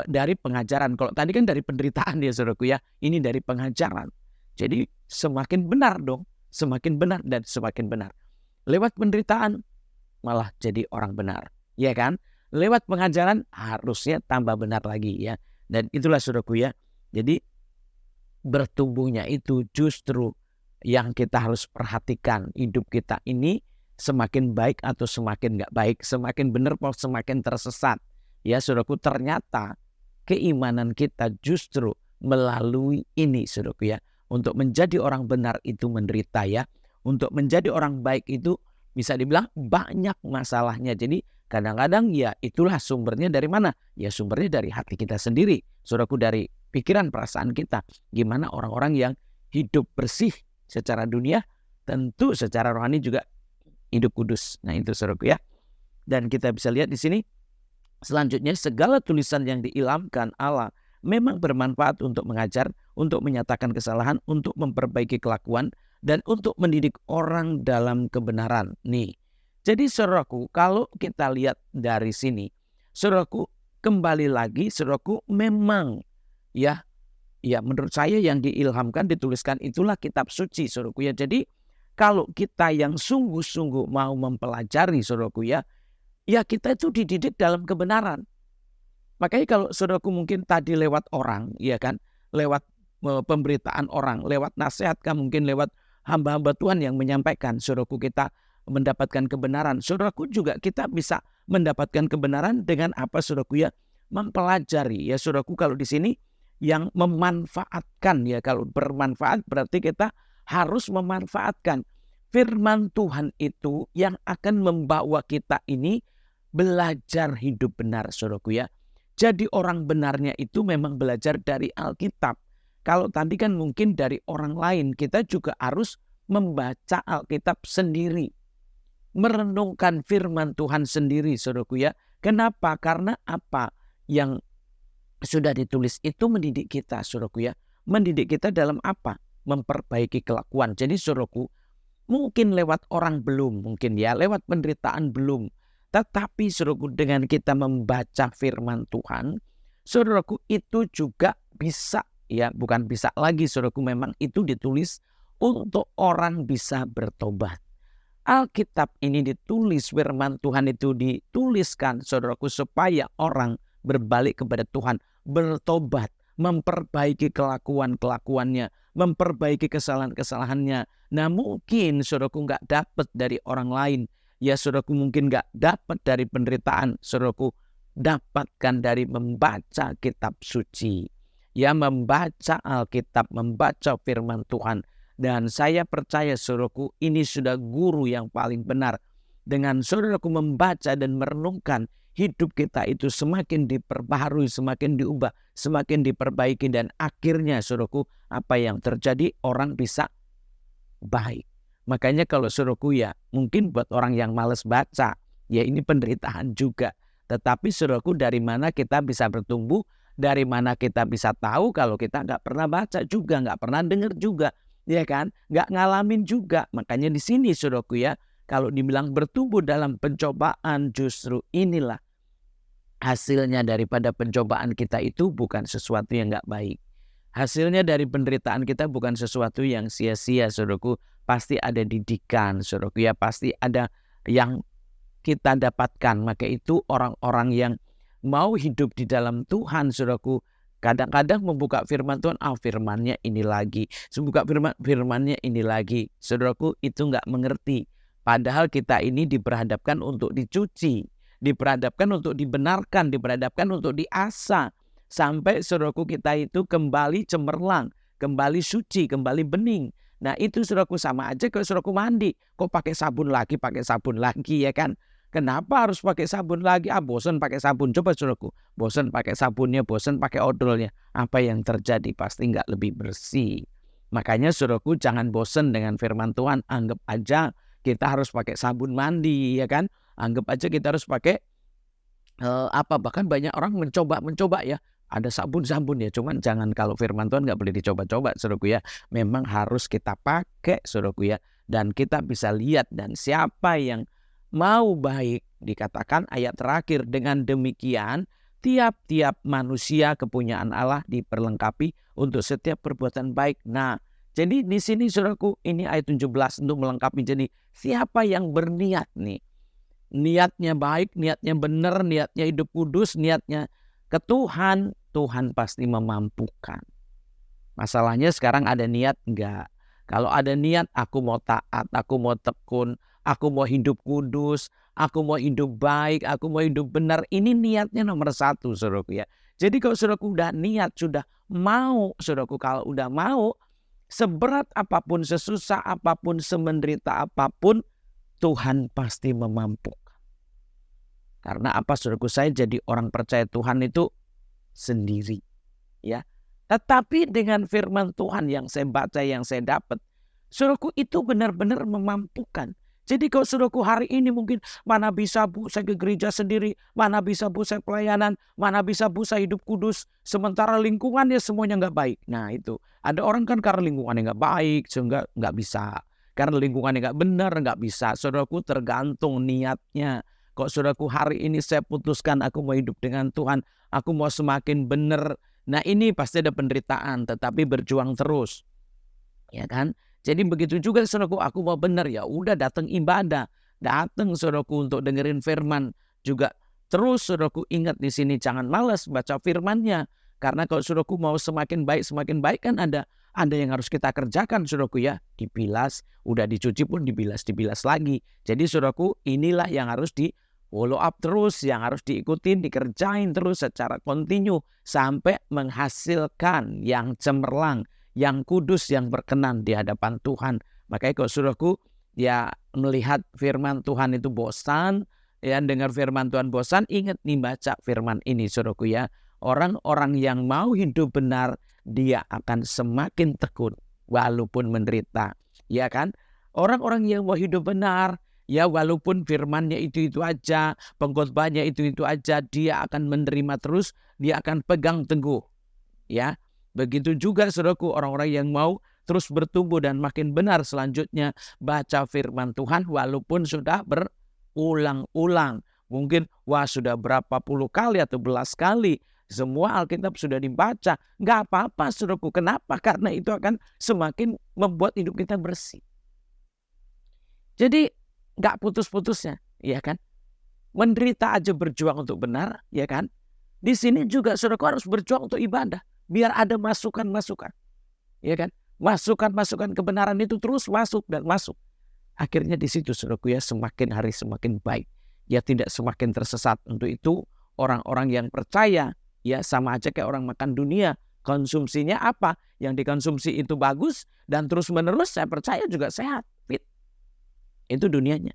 dari pengajaran. Kalau tadi kan dari penderitaan ya saudaraku ya, ini dari pengajaran. Jadi semakin benar dong, semakin benar dan semakin benar. Lewat penderitaan malah jadi orang benar, ya kan? Lewat pengajaran harusnya tambah benar lagi ya. Dan itulah saudaraku ya. Jadi bertumbuhnya itu justru yang kita harus perhatikan. Hidup kita ini semakin baik atau semakin nggak baik, semakin benar atau semakin tersesat. Ya saudaraku, ternyata keimanan kita justru melalui ini saudaraku ya. Untuk menjadi orang benar itu menderita ya. Untuk menjadi orang baik itu bisa dibilang banyak masalahnya. Jadi kadang-kadang ya itulah sumbernya dari mana? Ya sumbernya dari hati kita sendiri. Saudaraku, dari pikiran perasaan kita. Gimana orang-orang yang hidup bersih secara dunia, tentu secara rohani juga hidup kudus. Nah itu saudaraku ya. Dan kita bisa lihat di sini selanjutnya, segala tulisan yang diilhamkan Allah memang bermanfaat untuk mengajar, untuk menyatakan kesalahan, untuk memperbaiki kelakuan, dan untuk mendidik orang dalam kebenaran. Nih, jadi saudaraku, kalau kita lihat dari sini, saudaraku, kembali lagi saudaraku, memang ya menurut saya yang diilhamkan, dituliskan itulah kitab suci saudaraku ya. Jadi kalau kita yang sungguh-sungguh mau mempelajari saudaraku ya, ya kita itu dididik dalam kebenaran. Makanya kalau saudaraku mungkin tadi lewat orang, ya kan, lewat pemberitaan orang, lewat nasihat, kan mungkin lewat hamba-hamba Tuhan yang menyampaikan, saudaraku kita mendapatkan kebenaran. Saudaraku juga kita bisa mendapatkan kebenaran dengan apa saudaraku ya, mempelajari ya saudaraku. Kalau di sini yang memanfaatkan ya, kalau bermanfaat berarti kita harus memanfaatkan firman Tuhan itu yang akan membawa kita ini belajar hidup benar saudaraku ya. Jadi orang benarnya itu memang belajar dari Alkitab. Kalau tadi kan mungkin dari orang lain, kita juga harus membaca Alkitab sendiri. Merenungkan firman Tuhan sendiri saudaraku ya. Kenapa? Karena apa yang sudah ditulis itu mendidik kita saudaraku ya. Mendidik kita dalam apa? Memperbaiki kelakuan. Jadi saudaraku, mungkin lewat orang belum, mungkin ya lewat penderitaan belum. Tetapi saudaraku, dengan kita membaca firman Tuhan, saudaraku itu juga bisa ya, bukan bisa lagi saudaraku, memang itu ditulis untuk orang bisa bertobat. Alkitab ini ditulis, firman Tuhan itu dituliskan saudaraku supaya orang berbalik kepada Tuhan, bertobat, memperbaiki kelakuan-kelakuannya, memperbaiki kesalahan-kesalahannya. Nah mungkin saudaraku nggak dapat dari orang lain, ya saudaraku mungkin gak dapat dari penderitaan, saudaraku dapatkan dari membaca kitab suci. Ya, membaca Alkitab, membaca firman Tuhan. Dan saya percaya saudaraku, ini sudah guru yang paling benar. Dengan saudaraku membaca dan merenungkan, hidup kita itu semakin diperbaharui, semakin diubah, semakin diperbaiki. Dan akhirnya saudaraku, apa yang terjadi, orang bisa baik. Makanya kalau saudaraku ya, mungkin buat orang yang males baca, ya ini penderitaan juga. Tetapi saudaraku, dari mana kita bisa bertumbuh, dari mana kita bisa tahu kalau kita nggak pernah baca juga, nggak pernah dengar juga, ya kan? Nggak ngalamin juga. Makanya di sini saudaraku ya, kalau dibilang bertumbuh dalam pencobaan, justru inilah hasilnya daripada pencobaan kita itu bukan sesuatu yang nggak baik. Hasilnya dari penderitaan kita bukan sesuatu yang sia-sia saudaraku. Pasti ada didikan saudaraku ya. Pasti ada yang kita dapatkan. Maka itu orang-orang yang mau hidup di dalam Tuhan saudaraku, kadang-kadang membuka firman Tuhan, firmannya ini lagi. Membuka firmannya ini lagi. Saudaraku itu nggak mengerti. Padahal kita ini diperhadapkan untuk dicuci. Diperhadapkan untuk dibenarkan. Diperhadapkan untuk diasah. Sampai saudaraku kita itu kembali cemerlang, kembali suci, kembali bening. Nah itu saudaraku sama aja kalau saudaraku mandi. Kok pakai sabun lagi ya kan? Kenapa harus pakai sabun lagi? Bosan pakai sabun. Coba saudaraku, bosan pakai sabunnya, bosan pakai odolnya. Apa yang terjadi? Pasti nggak lebih bersih. Makanya saudaraku jangan bosan dengan firman Tuhan. Anggap aja kita harus pakai sabun mandi ya kan? Anggap aja kita harus pakai bahkan banyak orang mencoba ya. Ada sabun-sabun ya, cuman jangan, kalau firman Tuhan nggak boleh dicoba-coba saudaraku ya. Memang harus kita pakai saudaraku ya. Dan kita bisa lihat, dan siapa yang mau baik, dikatakan ayat terakhir, dengan demikian tiap-tiap manusia kepunyaan Allah diperlengkapi untuk setiap perbuatan baik. Nah, jadi di sini saudaraku, ini ayat 17 untuk melengkapi. Jadi siapa yang berniat nih, niatnya baik, niatnya benar, niatnya hidup kudus, niatnya ke Tuhan, Tuhan pasti memampukan. Masalahnya sekarang ada niat enggak? Kalau ada niat, aku mau taat, aku mau tekun, aku mau hidup kudus, aku mau hidup baik, aku mau hidup benar. Ini niatnya nomor satu saudaraku ya. Jadi kalau saudaraku udah niat, sudah mau saudaraku, kalau udah mau, seberat apapun, sesusah apapun, semenderita apapun, Tuhan pasti memampukan. Karena apa saudaraku, saya jadi orang percaya Tuhan itu sendiri ya. Tetapi dengan firman Tuhan yang saya baca, yang saya dapat, saudaraku itu benar-benar memampukan. Jadi kalau saudaraku hari ini mungkin, mana bisa bu saya ke gereja sendiri, mana bisa bu saya pelayanan, mana bisa bu saya hidup kudus, sementara lingkungannya semuanya nggak baik. Nah itu, ada orang kan karena lingkungannya nggak baik, sehingga nggak bisa. Karena lingkungannya nggak benar, nggak bisa. Saudaraku tergantung niatnya. Kok saudaraku hari ini saya putuskan aku mau hidup dengan Tuhan, aku mau semakin benar. Nah ini pasti ada penderitaan, tetapi berjuang terus. Ya kan? Jadi begitu juga saudaraku, aku mau benar, ya udah datang ibadah. Datang saudaraku untuk dengerin firman. Juga Terus saudaraku ingat di sini jangan malas baca firman-Nya. Karena kalau saudaraku mau semakin baik kan ada yang harus kita kerjakan saudaraku ya. Dibilas, udah dicuci pun dibilas lagi. Jadi saudaraku inilah yang harus di follow up terus, yang harus diikutin, dikerjain terus secara kontinu sampai menghasilkan yang cemerlang, yang kudus, yang berkenan di hadapan Tuhan. Makanya kalau saudaraku ya melihat firman Tuhan itu bosan, ya dengar firman Tuhan bosan, ingat nih baca firman ini saudaraku ya. Orang-orang yang mau hidup benar, dia akan semakin tekun walaupun menderita. Ya kan? Orang-orang yang mau hidup benar, ya walaupun firmannya itu aja, pengkhotbahnya itu aja, dia akan menerima terus, dia akan pegang teguh. Ya, begitu juga saudaraku orang-orang yang mau terus bertumbuh dan makin benar selanjutnya baca firman Tuhan walaupun sudah berulang-ulang. Mungkin sudah berapa puluh kali atau belas kali semua Alkitab sudah dibaca. Nggak apa-apa saudaraku. Kenapa? Karena itu akan semakin membuat hidup kita bersih. Jadi nggak putus-putusnya, ya kan? Menderita aja berjuang untuk benar, ya kan? Di sini juga saudaraku harus berjuang untuk ibadah. Biar ada masukan-masukan, ya kan? Masukan-masukan kebenaran itu terus masuk dan masuk. Akhirnya di situ saudaraku ya semakin hari semakin baik. Ya tidak semakin tersesat. Untuk itu orang-orang yang percaya ya sama aja kayak orang makan dunia. Konsumsinya apa? Yang dikonsumsi itu bagus dan terus menerus saya percaya juga sehat, fit. Itu dunianya.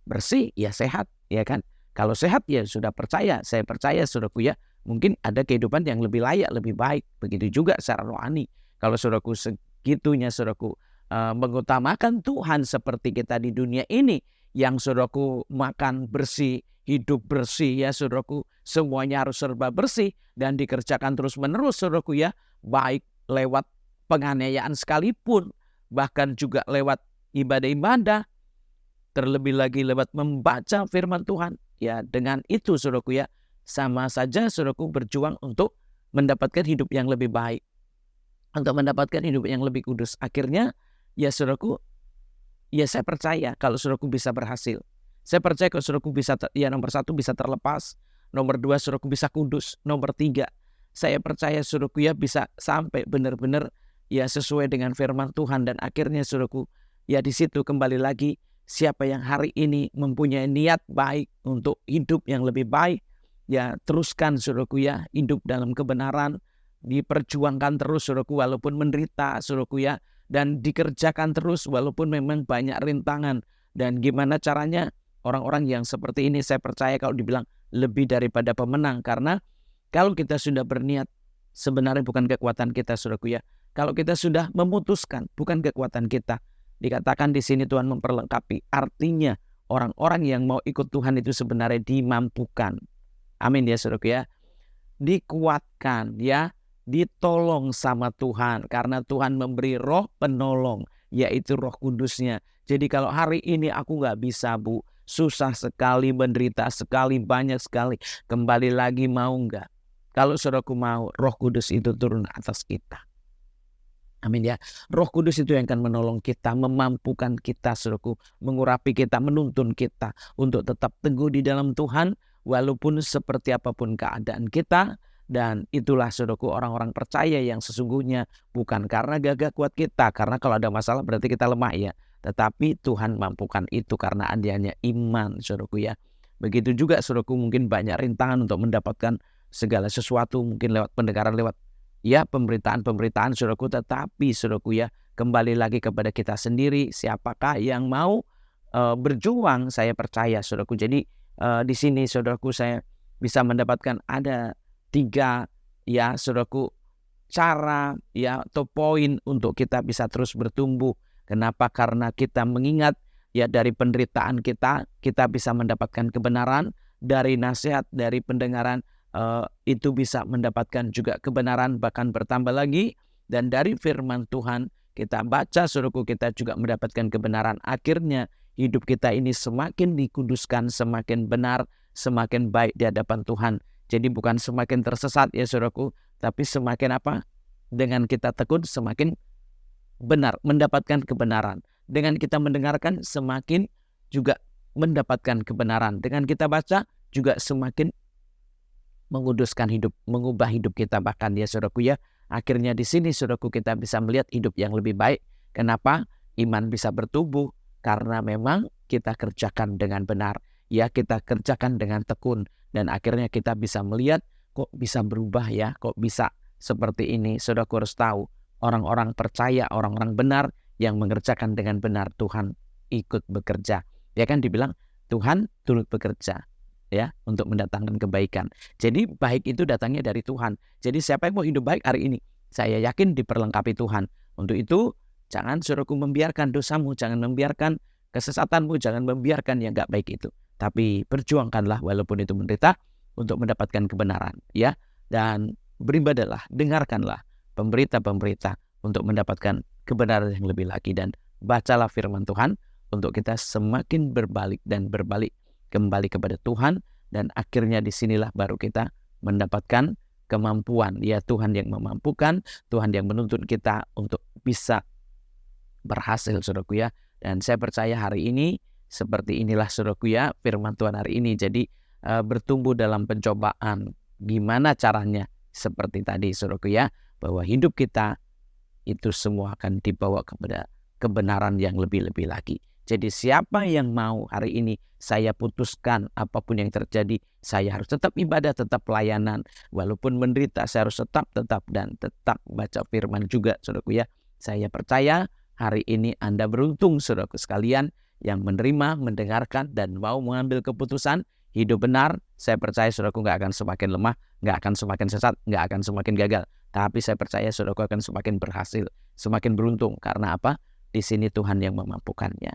Bersih ya sehat, ya kan? Kalau sehat ya sudah percaya. Saya percaya saudaraku ya mungkin ada kehidupan yang lebih layak, lebih baik. Begitu juga secara rohani. Kalau saudaraku segitunya saudaraku mengutamakan Tuhan seperti kita di dunia ini, yang saudaraku makan bersih, hidup bersih ya saudaraku, semuanya harus serba bersih dan dikerjakan terus menerus saudaraku ya, baik lewat penganiayaan sekalipun, bahkan juga lewat ibadah-ibadah, terlebih lagi lewat membaca firman Tuhan. Ya dengan itu saudaraku ya, sama saja saudaraku berjuang untuk mendapatkan hidup yang lebih baik, untuk mendapatkan hidup yang lebih kudus. Akhirnya ya saudaraku, ya saya percaya kalau saudaraku bisa berhasil. Saya percaya kalau saudaraku bisa, ya nomor 1 bisa terlepas. Nomor 2 saudaraku bisa kudus. Nomor 3 saya percaya saudaraku ya bisa sampai benar-benar ya sesuai dengan firman Tuhan. Dan akhirnya saudaraku ya di situ kembali lagi, siapa yang hari ini mempunyai niat baik untuk hidup yang lebih baik, ya teruskan saudaraku ya hidup dalam kebenaran, diperjuangkan terus saudaraku walaupun menderita saudaraku ya, dan dikerjakan terus walaupun memang banyak rintangan. Dan gimana caranya? Orang-orang yang seperti ini saya percaya kalau dibilang lebih daripada pemenang. Karena kalau kita sudah berniat, sebenarnya bukan kekuatan kita saudaraku ya. Kalau kita sudah memutuskan, bukan kekuatan kita. Dikatakan di sini Tuhan memperlengkapi. Artinya orang-orang yang mau ikut Tuhan itu sebenarnya dimampukan. Amin ya saudaraku ya. Dikuatkan ya. Ditolong sama Tuhan karena Tuhan memberi roh penolong, yaitu Roh Kudusnya. Jadi kalau hari ini aku nggak bisa Bu, susah sekali, menderita sekali, banyak sekali, kembali lagi mau nggak? Kalau saudaraku mau, Roh Kudus itu turun atas kita. Amin ya. Roh Kudus itu yang akan menolong kita, memampukan kita saudaraku, mengurapi kita, menuntun kita untuk tetap teguh di dalam Tuhan walaupun seperti apapun keadaan kita. Dan itulah saudaraku orang-orang percaya yang sesungguhnya, bukan karena gagah kuat kita, karena kalau ada masalah berarti kita lemah ya, tetapi Tuhan mampukan itu karena adanya iman saudaraku ya. Begitu juga saudaraku mungkin banyak rintangan untuk mendapatkan segala sesuatu, mungkin lewat pendengaran, lewat ya pemberitaan-pemberitaan saudaraku, tetapi saudaraku ya kembali lagi kepada kita sendiri, siapakah yang mau berjuang. Saya percaya saudaraku. Jadi di sini saudaraku saya bisa mendapatkan ada 3 ya saudaraku cara ya atau poin untuk kita bisa terus bertumbuh. Kenapa? Karena kita mengingat ya dari penderitaan kita bisa mendapatkan kebenaran, dari nasihat, dari pendengaran itu bisa mendapatkan juga kebenaran, bahkan bertambah lagi. Dan dari firman Tuhan kita baca saudaraku, kita juga mendapatkan kebenaran. Akhirnya hidup kita ini semakin dikuduskan, semakin benar, semakin baik di hadapan Tuhan. Jadi bukan semakin tersesat ya saudaraku, tapi semakin apa? Dengan kita tekun semakin benar, mendapatkan kebenaran. Dengan kita mendengarkan semakin juga mendapatkan kebenaran. Dengan kita baca juga semakin menguduskan hidup, mengubah hidup kita. Bahkan ya saudaraku ya, akhirnya di sini saudaraku kita bisa melihat hidup yang lebih baik. Kenapa? Iman bisa bertumbuh karena memang kita kerjakan dengan benar. Ya, kita kerjakan dengan tekun. Dan akhirnya kita bisa melihat kok bisa berubah ya, kok bisa seperti ini. Saudaraku harus tahu, orang-orang percaya, orang-orang benar yang mengerjakan dengan benar, Tuhan ikut bekerja. Ya kan dibilang Tuhan turut bekerja ya untuk mendatangkan kebaikan. Jadi baik itu datangnya dari Tuhan. Jadi siapa yang mau hidup baik hari ini, saya yakin diperlengkapi Tuhan. Untuk itu jangan saudaraku membiarkan dosamu, jangan membiarkan kesesatanmu, jangan membiarkan yang gak baik itu. Tapi perjuangkanlah walaupun itu menderita untuk mendapatkan kebenaran ya. Dan beribadahlah, dengarkanlah pemberita-pemberita untuk mendapatkan kebenaran yang lebih lagi. Dan bacalah firman Tuhan untuk kita semakin berbalik dan berbalik kembali kepada Tuhan. Dan akhirnya disinilah baru kita mendapatkan kemampuan. Ya, Tuhan yang memampukan, Tuhan yang menuntun kita untuk bisa berhasil saudaraku ya. Dan saya percaya hari ini seperti inilah saudaraku ya firman Tuhan hari ini. Jadi bertumbuh dalam pencobaan. Gimana caranya? Seperti tadi saudaraku ya, bahwa hidup kita itu semua akan dibawa kepada kebenaran yang lebih-lebih lagi. Jadi siapa yang mau hari ini saya putuskan apapun yang terjadi, saya harus tetap ibadah, tetap pelayanan. Walaupun menderita saya harus tetap dan tetap baca firman juga saudaraku ya. Saya percaya hari ini Anda beruntung saudaraku sekalian yang menerima, mendengarkan dan mau mengambil keputusan hidup benar. Saya percaya saudaraku gak akan semakin lemah, gak akan semakin sesat, gak akan semakin gagal. Tapi saya percaya saudaraku akan semakin berhasil, semakin beruntung. Karena apa? Di sini Tuhan yang memampukannya.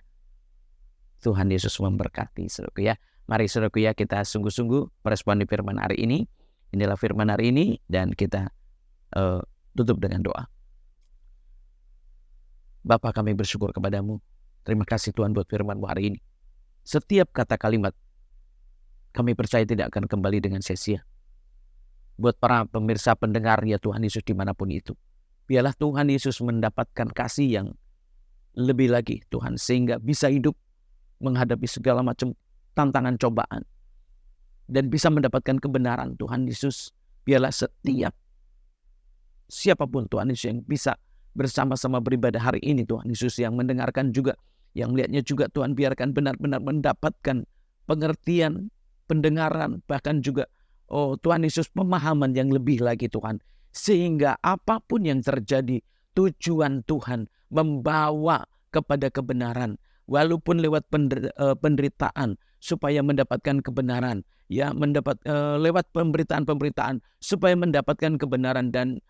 Tuhan Yesus memberkati saudaraku ya. Mari saudaraku ya, kita sungguh-sungguh meresponi firman hari ini. Inilah firman hari ini dan kita tutup dengan doa. Bapa, kami bersyukur kepadamu. Terima kasih Tuhan buat firman-Mu hari ini. Setiap kata kalimat kami percaya tidak akan kembali dengan sia-sia. Buat para pemirsa pendengar ya Tuhan Yesus dimanapun itu, biarlah Tuhan Yesus mendapatkan kasih yang lebih lagi Tuhan, sehingga bisa hidup menghadapi segala macam tantangan cobaan dan bisa mendapatkan kebenaran. Tuhan Yesus, biarlah setiap siapapun Tuhan Yesus yang bisa bersama-sama beribadah hari ini, Tuhan Yesus, yang mendengarkan juga, yang melihatnya juga, Tuhan biarkan benar-benar mendapatkan pengertian, pendengaran, bahkan juga Tuhan Yesus pemahaman yang lebih lagi Tuhan, sehingga apapun yang terjadi tujuan Tuhan membawa kepada kebenaran. Walaupun lewat penderitaan supaya mendapatkan kebenaran, ya lewat pemberitaan-pemberitaan supaya mendapatkan kebenaran, dan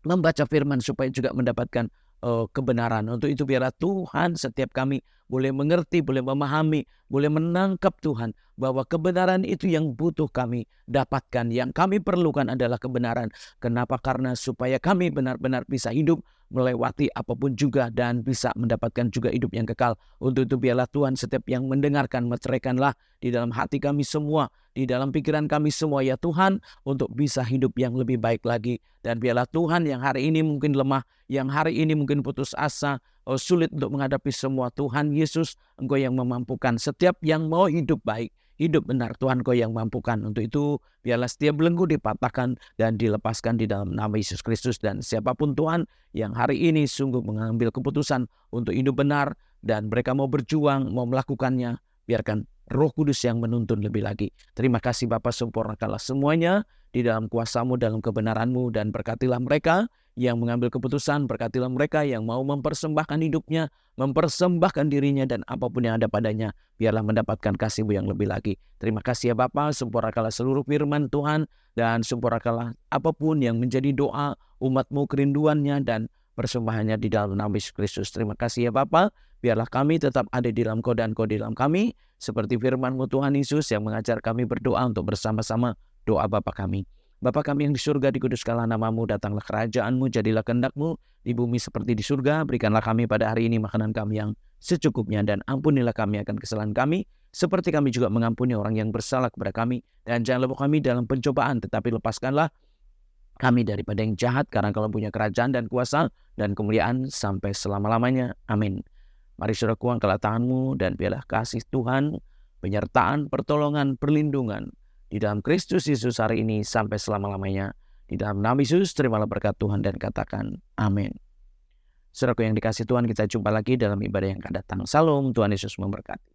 membaca firman supaya juga mendapatkan kebenaran. Untuk itu biarlah Tuhan setiap kami boleh mengerti, boleh memahami, boleh menangkap Tuhan bahwa kebenaran itu yang butuh kami dapatkan. Yang kami perlukan adalah kebenaran. Kenapa? Karena supaya kami benar-benar bisa hidup melewati apapun juga dan bisa mendapatkan juga hidup yang kekal. Untuk itu biarlah Tuhan setiap yang mendengarkan, meceraikanlah di dalam hati kami semua, di dalam pikiran kami semua ya Tuhan, untuk bisa hidup yang lebih baik lagi. Dan biarlah Tuhan yang hari ini mungkin lemah, yang hari ini mungkin putus asa, sulit untuk menghadapi semua, Tuhan Yesus, Engkau yang memampukan. Setiap yang mau hidup baik, hidup benar, Tuhan Engkau yang mampukan. Untuk itu biarlah setiap belenggu dipatahkan dan dilepaskan di dalam nama Yesus Kristus. Dan siapapun Tuhan yang hari ini sungguh mengambil keputusan untuk hidup benar dan mereka mau berjuang, mau melakukannya, biarkan Roh Kudus yang menuntun lebih lagi. Terima kasih Bapa, sempurnakanlah semuanya di dalam kuasa-Mu, dalam kebenaran-Mu, dan berkatilah mereka yang mengambil keputusan, berkatilah mereka yang mau mempersembahkan hidupnya, mempersembahkan dirinya dan apapun yang ada padanya, biarlah mendapatkan kasih-Mu yang lebih lagi. Terima kasih ya Bapa, sempurnakanlah seluruh firman Tuhan, dan sempurnakanlah apapun yang menjadi doa umat-Mu, kerinduannya dan persembahannya di dalam nama Yesus Kristus. Terima kasih ya Bapa, biarlah kami tetap ada di dalam Kau dan Kau di dalam kami, seperti firman-Mu Tuhan Yesus yang mengajar kami berdoa untuk bersama-sama. Doa Bapa kami. Bapa kami yang di surga, dikuduskanlah nama-Mu, datanglah kerajaan-Mu, jadilah kehendak-Mu di bumi seperti di surga. Berikanlah kami pada hari ini makanan kami yang secukupnya, dan ampunilah kami akan kesalahan kami, seperti kami juga mengampuni orang yang bersalah kepada kami. Dan jangan bawa kami dalam pencobaan, tetapi lepaskanlah kami daripada yang jahat, karena Kau punya kerajaan dan kuasa dan kemuliaan sampai selama-lamanya. Amin. Mari saudaraku, angkatlah tanganmu dan biarlah kasih Tuhan penyertaan, pertolongan, perlindungan di dalam Kristus Yesus hari ini sampai selama-lamanya. Di dalam nama Yesus, terimalah berkat Tuhan dan katakan amin. Saudaraku yang dikasih Tuhan, kita jumpa lagi dalam ibadah yang akan datang. Salam, Tuhan Yesus memberkati.